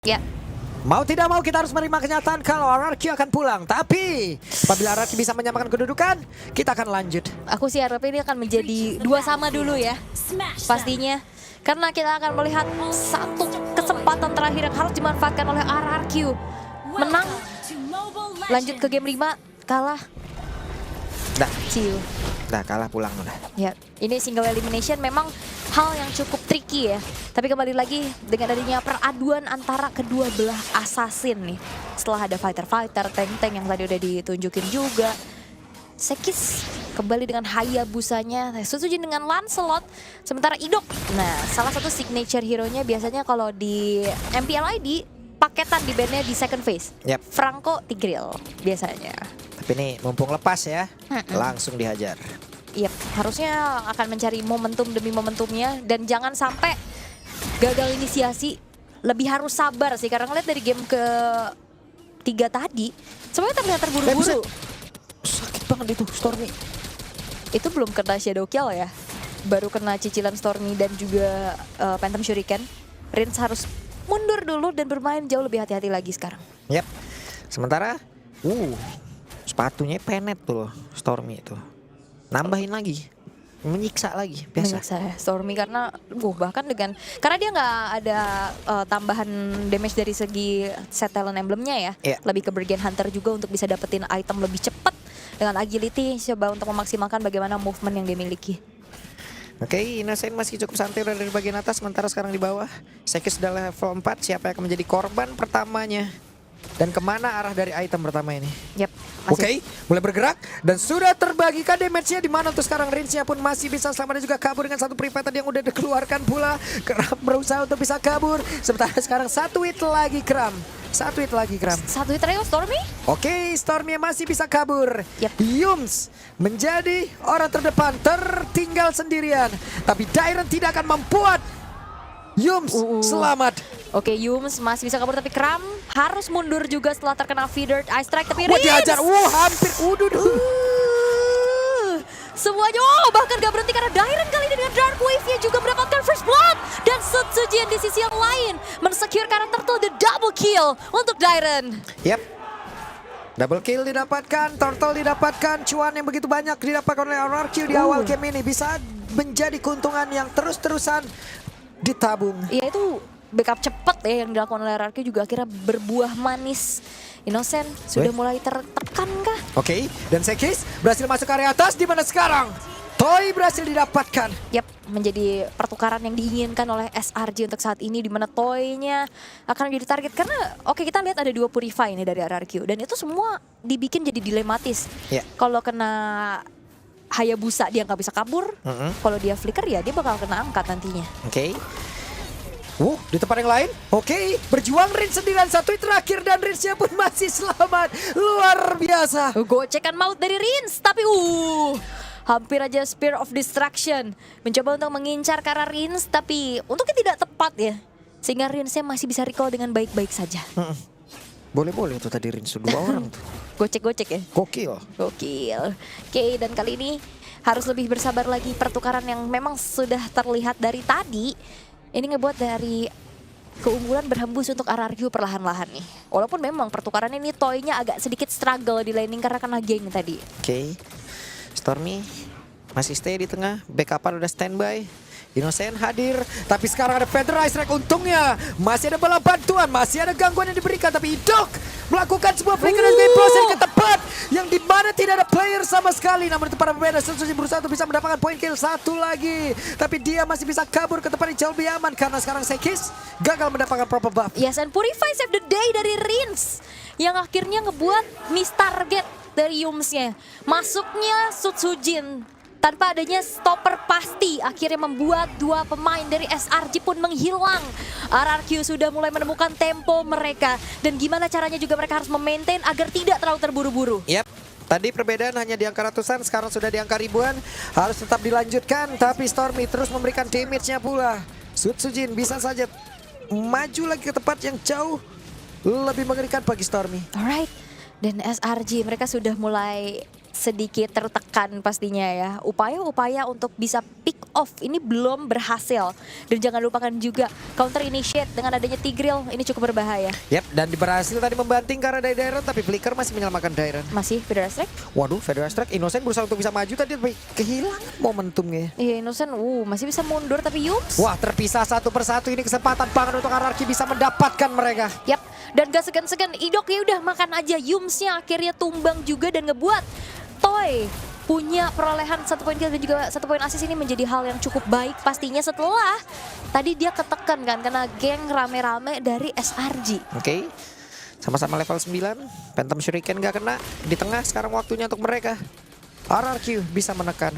Ya. Mau tidak mau kita harus menerima kenyataan kalau RRQ akan pulang. Tapi apabila RRQ bisa menyamakan kedudukan, kita akan lanjut. Aku sih harap ini akan menjadi 2-2 dulu ya. Pastinya. Karena kita akan melihat satu kesempatan terakhir yang harus dimanfaatkan oleh RRQ. Menang, lanjut ke game 5, kalah. Dah, Ciu. kalah pulang udah. Ya, ini single elimination memang hal yang cukup tricky ya. Tapi kembali lagi dengan adanya peraduan antara kedua belah assassin nih. Setelah ada fighter-fighter, tank-tank yang tadi udah ditunjukin juga. Sekis kembali dengan Hayabusanya, Sutsujin dengan Lancelot, sementara Idok. Nah, salah satu signature hero-nya biasanya kalau di MPLID paketan di bandnya di second phase. Yap. Franco Tigreal biasanya. Tapi ini mumpung lepas ya, langsung dihajar. Iya, harusnya akan mencari momentum demi momentumnya dan jangan sampai gagal inisiasi. Lebih harus sabar sih karena ngeliat dari game ke-3 tadi semuanya terlihat terburu-buru. Sakit banget itu Stormy. Itu belum kena Shadow Kill ya. Baru kena cicilan Stormy dan juga Phantom Shuriken. Rins harus mundur dulu dan bermain jauh lebih hati-hati lagi sekarang. Yap. Sementara sepatunya penet tuh Stormy itu. Nambahin lagi. Menyiksa lagi biasa. Menyiksa ya, Stormy karena bahkan karena dia nggak ada tambahan damage dari segi set talent emblemnya ya. Iya. Lebih ke Brigand Hunter juga untuk bisa dapetin item lebih cepat dengan agility, coba untuk memaksimalkan bagaimana movement yang dia miliki. Oke, Innocent masih cukup santai dari bagian atas, sementara sekarang di bawah. Sekis sudah level 4, siapa yang akan menjadi korban pertamanya? Dan kemana arah dari item pertama ini? Yap. Oke, mulai bergerak dan sudah terbagikan damage-nya di mana untuk sekarang Rinsnya pun masih bisa selamat dan juga kabur dengan satu private yang udah dikeluarkan pula. Kram berusaha untuk bisa kabur, sementara sekarang satu hit lagi Kram. Satu hit terakhir Stormy? Oke, Stormy masih bisa kabur. Yep. Yums menjadi orang terdepan, tertinggal sendirian. Tapi Dairen tidak akan membuat Yums selamat. Oke, Yums masih bisa kabur tapi Kram harus mundur juga setelah terkena feeder Ice Strike tapi Wah, Rins dihajar. Hampir. semuanya bahkan gak berhenti karena Dairen kali ini dengan Dark Wave-nya juga mendapatkan first blood. Dan Sutsujin di sisi yang lain men-secure karakter tuh the double kill untuk Dairen. Yap. Double kill didapatkan, turtle didapatkan, cuan yang begitu banyak didapatkan oleh RRQ di awal game ini. Bisa menjadi keuntungan yang terus-terusan ditabung. Iya, itu backup cepat ya yang dilakukan oleh RRQ juga akhirnya berbuah manis. Innocent sudah mulai tertekan kah? Oke, dan Sekis berhasil masuk area atas di mana sekarang Toy berhasil didapatkan. Yap, menjadi pertukaran yang diinginkan oleh SRG untuk saat ini di mana Toy-nya akan menjadi target karena kita lihat ada 2 Purify ini dari RRQ dan itu semua dibikin jadi dilematis. Yeah. Kalau kena Hayabusa dia nggak bisa kabur, kalau dia flicker ya dia bakal kena angkat nantinya. Oke. Di tempat yang lain. Oke, berjuang Rins sendirian satu hit terakhir dan Rinsnya pun masih selamat. Luar biasa. Gocekan maut dari Rins tapi hampir aja Spear of Destruction mencoba untuk mengincar ke arah Rins tapi untuknya tidak tepat ya. Sehingga Rinsnya masih bisa recall dengan baik-baik saja. Boleh-boleh tuh tadi Rins 2 orang tuh. Gocek-gocek ya. Gokil. Oke, dan kali ini harus lebih bersabar lagi. Pertukaran yang memang sudah terlihat dari tadi ini ngebuat dari keunggulan berhembus untuk RRQ perlahan-lahan nih. Walaupun memang pertukaran ini Toy-nya agak sedikit struggle di laning karena kena geng tadi. Oke. Stormy masih stay di tengah, backupan udah standby. Innocent hadir, tapi sekarang ada Feather Ice Rack. Untungnya masih ada bala bantuan, masih ada gangguan yang diberikan, tapi Idok melakukan sebuah flicker dan game proses ke tempat yang dimana tidak ada player sama sekali. Namun itu para berbeda, Sutsujin berusaha untuk bisa mendapatkan point kill satu lagi, tapi dia masih bisa kabur ke tempat yang jauh lebih aman karena sekarang Sekis gagal mendapatkan proper buff. Yes, and Purify save the day dari Rins yang akhirnya ngebuat miss target dari Yumsnya. Masuknya Sutsujin tanpa adanya stopper pasti akhirnya membuat 2 pemain dari SRG pun menghilang. RRQ sudah mulai menemukan tempo mereka dan gimana caranya juga mereka harus memaintain agar tidak terlalu terburu-buru. Yap. Tadi perbedaan hanya di angka ratusan, sekarang sudah di angka ribuan. Harus tetap dilanjutkan, tapi Stormy terus memberikan damage-nya pula. Sutsujin bisa saja maju lagi ke tempat yang jauh lebih mengerikan bagi Stormy. Alright, dan SRG mereka sudah mulai sedikit tertekan pastinya ya. Upaya-upaya untuk bisa pick off ini belum berhasil. Dan jangan lupakan juga counter initiate dengan adanya Tigreal ini cukup berbahaya. Yap, dan berhasil tadi membanting ke arah dari Dairon, tapi Flicker masih menyelamatkan Dairon. Masih Federal Strike? Waduh, Federal Strike, Innocent berusaha untuk bisa maju tadi, tapi kehilangan momentumnya. Iya, Innocent masih bisa mundur tapi Yups. Wah, terpisah satu persatu, ini kesempatan banget untuk RRQ bisa mendapatkan mereka. Yap, dan gak segan-segan Idok ya udah makan aja. Yumsnya akhirnya tumbang juga dan ngebuat Toy punya perolehan 1 poin kill dan juga 1 poin assist. Ini menjadi hal yang cukup baik pastinya setelah tadi dia ketekan kan karena geng rame-rame dari SRG. Oke, sama-sama level 9, Phantom Shuriken gak kena. Di tengah sekarang waktunya untuk mereka. RRQ bisa menekan.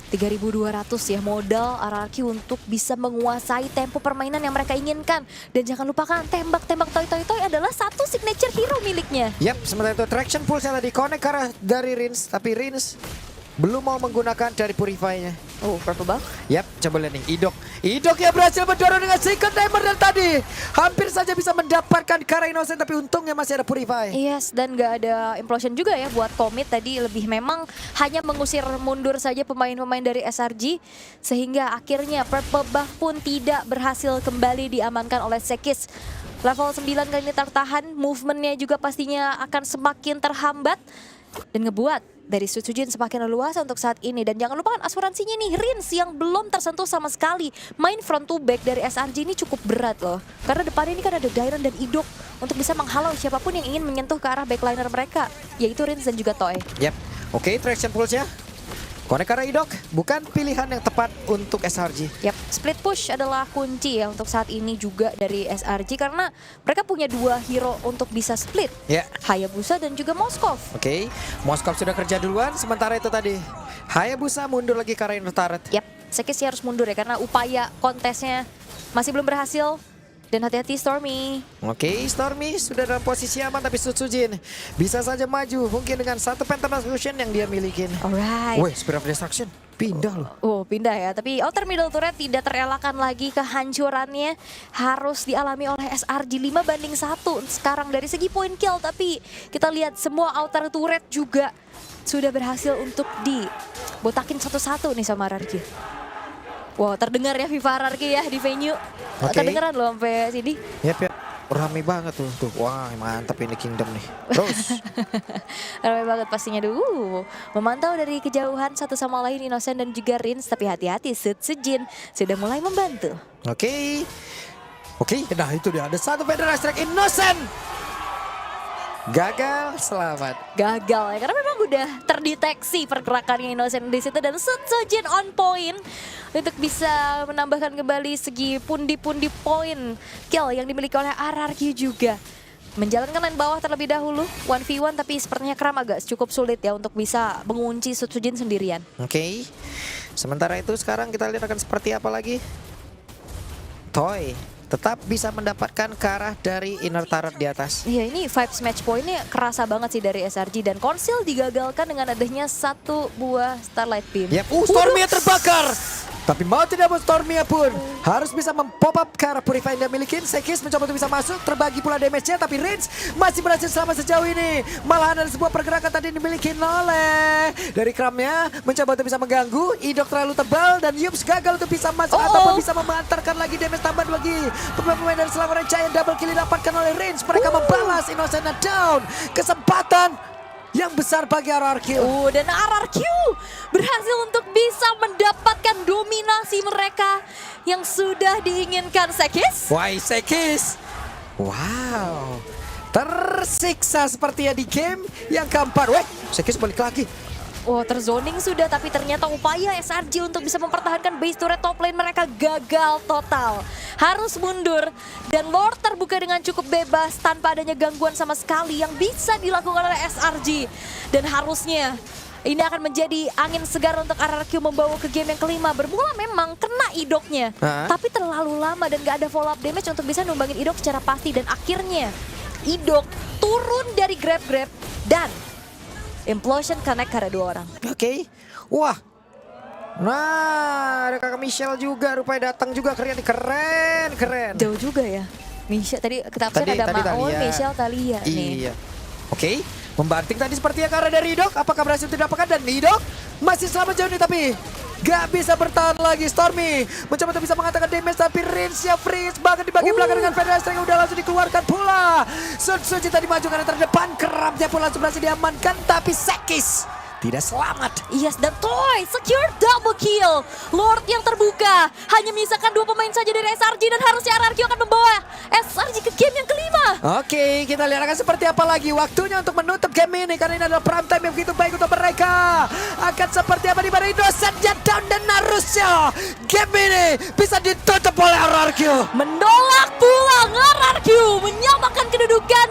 3.200 ya modal RRQ untuk bisa menguasai tempo permainan yang mereka inginkan. Dan jangan lupakan tembak-tembak Toy adalah satu signature hero miliknya. Yap, sementara itu Traction Pulse tadi connect ke arah dari Rins, tapi Rins belum mau menggunakan dari Purify-nya. Oh, purple buff. Yap, coba lihat nih, Idok yang berhasil mendorong dengan Second Timer dan tadi hampir saja bisa mendapatkan Kara Innocent, tapi untungnya masih ada Purify. Yes, dan gak ada implosion juga ya buat Commit tadi, lebih memang hanya mengusir mundur saja pemain-pemain dari SRG sehingga akhirnya purple buff pun tidak berhasil kembali diamankan oleh Sekis. Level 9 kali ini tertahan, movementnya juga pastinya akan semakin terhambat dan ngebuat dari Sutsujin semakin leluasa untuk saat ini. Dan jangan lupakan asuransinya nih, Rins yang belum tersentuh sama sekali. Main front to back dari SRG ini cukup berat loh. Karena depannya ini kan ada Dairon dan Idok untuk bisa menghalau siapapun yang ingin menyentuh ke arah backliner mereka, yaitu Rins dan juga Toy. Yap, oke, Traction Pulse-nya connect ke arah Idok, bukan pilihan yang tepat untuk SRG. Yap, split push adalah kunci ya untuk saat ini juga dari SRG karena mereka punya 2 hero untuk bisa split. Ya. Hayabusa dan juga Moskov. Oke, Moskov sudah kerja duluan, sementara itu tadi Hayabusa mundur lagi ke arah Inner Turret. Yap, Sekis harus mundur ya karena upaya kontesnya masih belum berhasil. Dan hati-hati Stormy. Oke, Stormy sudah dalam posisi aman, tapi Sutsujin bisa saja maju mungkin dengan satu Phantom Execution yang dia milikin. Alright. Wih, Spirit of Destruction pindah loh. Oh, pindah ya. Tapi outer middle turret tidak terelakkan lagi kehancurannya. Harus dialami oleh SRG 5-1 sekarang dari segi point kill. Tapi kita lihat semua outer turret juga sudah berhasil untuk dibotakin satu-satu nih sama RRQ. Wow, terdengar ya Viva RRQ ya di venue. Oke. Kedengeran loh sampai sini. Yap, rame banget tuh. Wah, mantap ini Kingdom nih. Terus. Ramai banget pastinya dulu. Memantau dari kejauhan satu sama lain Innocent dan juga Rins. Tapi hati-hati, Sutsujin sudah mulai membantu. Oke, nah itu dia. Ada satu Federal Strike Innocent. Gagal, selamat. Gagal ya, karena memang udah terdeteksi pergerakannya Innocent di situ dan Sutsujin on point untuk bisa menambahkan kembali segi pundi-pundi poin kill yang dimiliki oleh RRQ juga. Menjalankan lane bawah terlebih dahulu 1v1 tapi sepertinya Kram agak cukup sulit ya untuk bisa mengunci Sutsujin sendirian. Oke, sementara itu sekarang kita lihat akan seperti apa lagi. Toy tetap bisa mendapatkan ke arah dari inner turret di atas. Iya, ini vibes match point-nya kerasa banget sih dari SRG dan Conceal digagalkan dengan adanya satu buah Starlight Beam. Yap, Stormy terbakar. Tapi mau tidak mau Stormy pun harus bisa mempop up ke arah Purify yang dia milikin. Sekis mencoba untuk bisa masuk, terbagi pula damage-nya, tapi Rins masih berhasil selama sejauh ini. Malahan ada sebuah pergerakan tadi dimiliki oleh dari Kramnya, mencoba untuk bisa mengganggu. Idok terlalu tebal dan Yups gagal untuk bisa masuk ataupun bisa memantarkan lagi damage tambahan bagi pemain-pemain dari Selangor Giant. Double kill didapatkan oleh Rins, mereka membalas Innocent down. Kesempatan yang besar bagi RRQ. Dan RRQ berhasil untuk bisa mendapatkan dominasi mereka yang sudah diinginkan Sekis. Wah, Sekis. Wow. Tersiksa sepertinya di game yang keempat. Weh, Sekis balik lagi. Oh, terzoning sudah, tapi ternyata upaya SRG untuk bisa mempertahankan base turret top lane mereka gagal total. Harus mundur dan Lord terbuka dengan cukup bebas tanpa adanya gangguan sama sekali yang bisa dilakukan oleh SRG. Dan harusnya ini akan menjadi angin segar untuk RRQ membawa ke game yang kelima. Bermula memang kena idoknya, tapi terlalu lama dan gak ada follow up damage untuk bisa numbangin idok secara pasti. Dan akhirnya idok turun dari grab-grab dan implosion connect karena 2 orang. Oke. Wah. Nah, ada kakak Michelle juga rupanya datang juga, keren. Jauh juga ya. Michelle tadi kita absen ada Maon, Michelle, Thalia nih. Iya. Oke, membanting tadi sepertinya karena dari Idok. Apakah berhasil didapatkan dan Idok masih selamat jauh nih tapi Gak bisa bertahan lagi. Stormy mencoba untuk bisa mengatakan damage, tapi Rinsya freeze bahkan di bagian belakang dengan Federal Strike udah langsung dikeluarkan pula. Sun Suji tadi maju karena terdepan, kerapnya pun langsung berhasil diamankan, tapi Sekis tidak selamat. Yes, dan Toy secure double kill. Lord yang terbuka. Hanya menyisakan 2 pemain saja dari SRG dan harusnya RRQ akan membawa SRG ke game yang kelima. Oke, kita lihat akan seperti apa lagi. Waktunya untuk menutup game ini karena ini adalah prime time yang begitu baik untuk mereka. Akan seperti apa di mana Innocent down dan harusnya game ini bisa ditutup oleh RRQ. Menolak pulang RRQ menyamakan kedudukan.